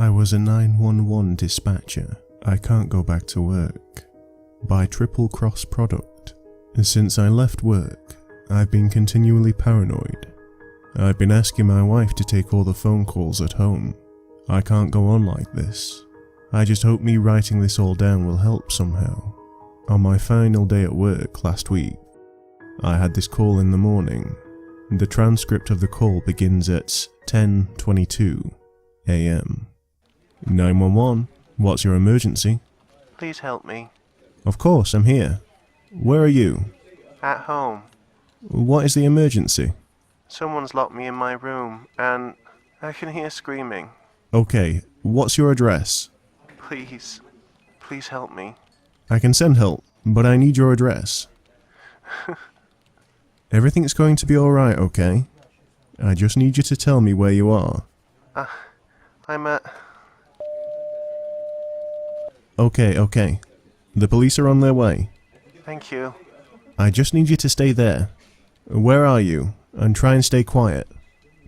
I was a 911 dispatcher. I can't go back to work. By Triple Cross Product. Since I left work, I've been continually paranoid. I've been asking my wife to take all the phone calls at home. I can't go on like this. I just hope me writing this all down will help somehow. On my final day at work last week, I had this call in the morning. The transcript of the call begins at 10:22 a.m. 911, what's your emergency? Please help me. Of course, I'm here. Where are you? At home. What is the emergency? Someone's locked me in my room, and I can hear screaming. Okay, what's your address? Please help me. I can send help, but I need your address. Everything's going to be alright, okay? I just need you to tell me where you are. I'm at... Okay. The police are on their way. Thank you. I just need you to stay there. Where are you? And try and stay quiet.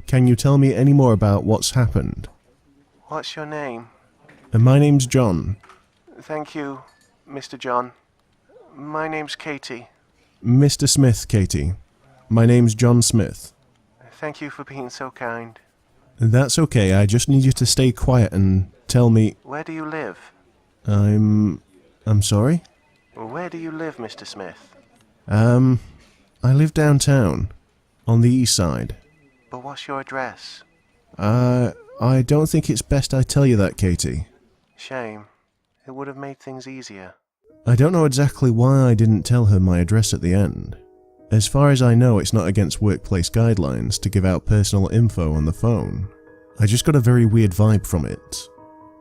Can you tell me any more about what's happened? What's your name? My name's John. Thank you, Mr. John. My name's Katie. Mr. Smith, Katie. My name's John Smith. Thank you for being so kind. That's okay, I just need you to stay quiet and tell me... Where do you live? I'm sorry? Where do you live, Mr. Smith? I live downtown, on the east side. But what's your address? I don't think it's best I tell you that, Katie. Shame. It would have made things easier. I don't know exactly why I didn't tell her my address at the end. As far as I know, it's not against workplace guidelines to give out personal info on the phone. I just got a very weird vibe from it.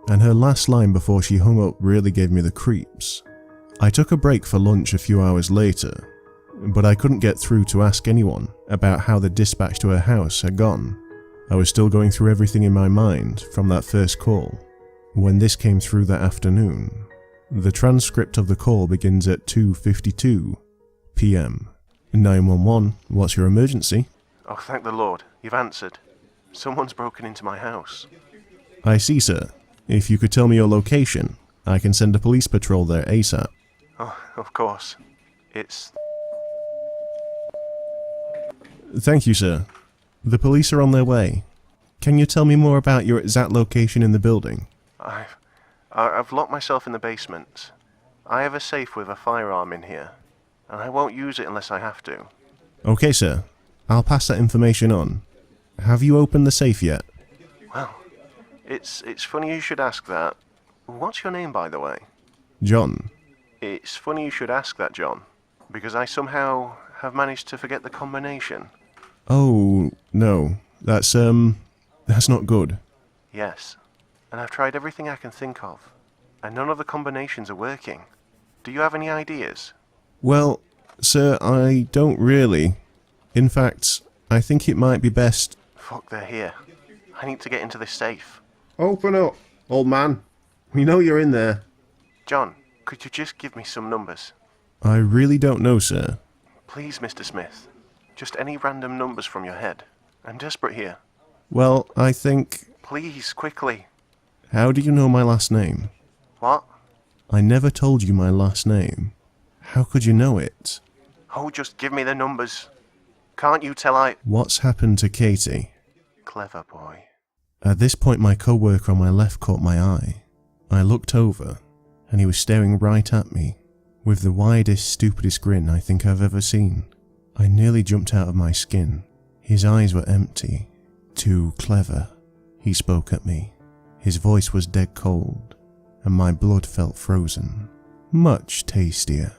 And her last line before she hung up really gave me the creeps. I took a break for lunch a few hours later, but I couldn't get through to ask anyone about how the dispatch to her house had gone. I was still going through everything in my mind from that first call, when this came through that afternoon. The transcript of the call begins at 2:52 p.m. 911, what's your emergency? Oh, thank the Lord, you've answered. Someone's broken into my house. I see, sir. If you could tell me your location, I can send a police patrol there ASAP. Oh, of course. It's... Thank you, sir. The police are on their way. Can you tell me more about your exact location in the building? I've locked myself in the basement. I have a safe with a firearm in here, and I won't use it unless I have to. Okay, sir. I'll pass that information on. Have you opened the safe yet? Well, it's funny you should ask that. What's your name, by the way? John. It's funny you should ask that, John, because I somehow have managed to forget the combination. Oh, no. That's not good. Yes, and I've tried everything I can think of, and none of the combinations are working. Do you have any ideas? Well, sir, I don't really. In fact, I think it might be best... Fuck, they're here. I need to get into this safe. Open up, old man. We know you're in there. John, could you just give me some numbers? I really don't know, sir. Please, Mr. Smith. Just any random numbers from your head. I'm desperate here. Well, I think... Please, quickly. How do you know my last name? What? I never told you my last name. How could you know it? Oh, just give me the numbers. Can't you tell What's happened to Katie? Clever boy. At this point, my co-worker on my left caught my eye. I looked over, and he was staring right at me, with the widest, stupidest grin I think I've ever seen. I nearly jumped out of my skin. His eyes were empty. Too clever. He spoke at me. His voice was dead cold, and my blood felt frozen. Much tastier.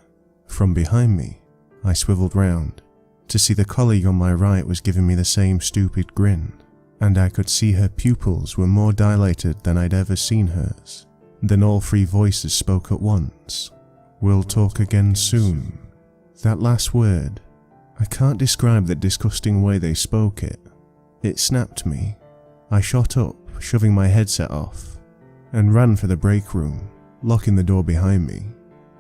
From behind me, I swiveled round to see the colleague on my right was giving me the same stupid grin, and I could see her pupils were more dilated than I'd ever seen hers. Then all three voices spoke at once. We'll talk again soon. That last word, I can't describe the disgusting way they spoke it. It snapped me. I shot up, shoving my headset off, and ran for the break room, locking the door behind me.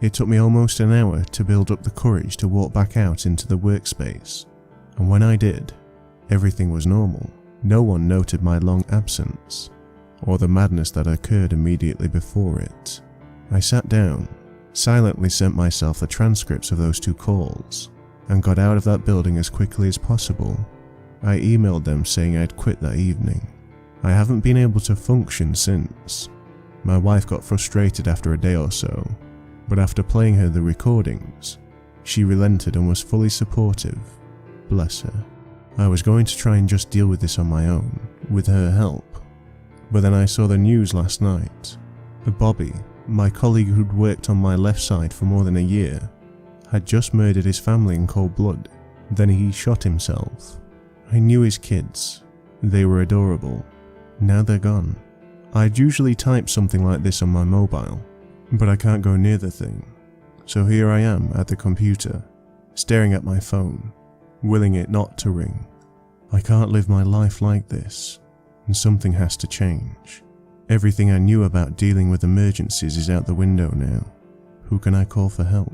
It took me almost an hour to build up the courage to walk back out into the workspace, and when I did, everything was normal. No one noted my long absence, or the madness that occurred immediately before it. I sat down, silently sent myself the transcripts of those 2 calls, and got out of that building as quickly as possible. I emailed them saying I'd quit that evening. I haven't been able to function since. My wife got frustrated after a day or so, but after playing her the recordings, she relented and was fully supportive. Bless her. I was going to try and just deal with this on my own, with her help. But then I saw the news last night. Bobby, my colleague who'd worked on my left side for more than a year, had just murdered his family in cold blood. Then he shot himself. I knew his kids. They were adorable. Now they're gone. I'd usually type something like this on my mobile, but I can't go near the thing. So here I am at the computer, staring at my phone, willing it not to ring. I can't live my life like this, and something has to change. Everything I knew about dealing with emergencies is out the window now. Who can I call for help?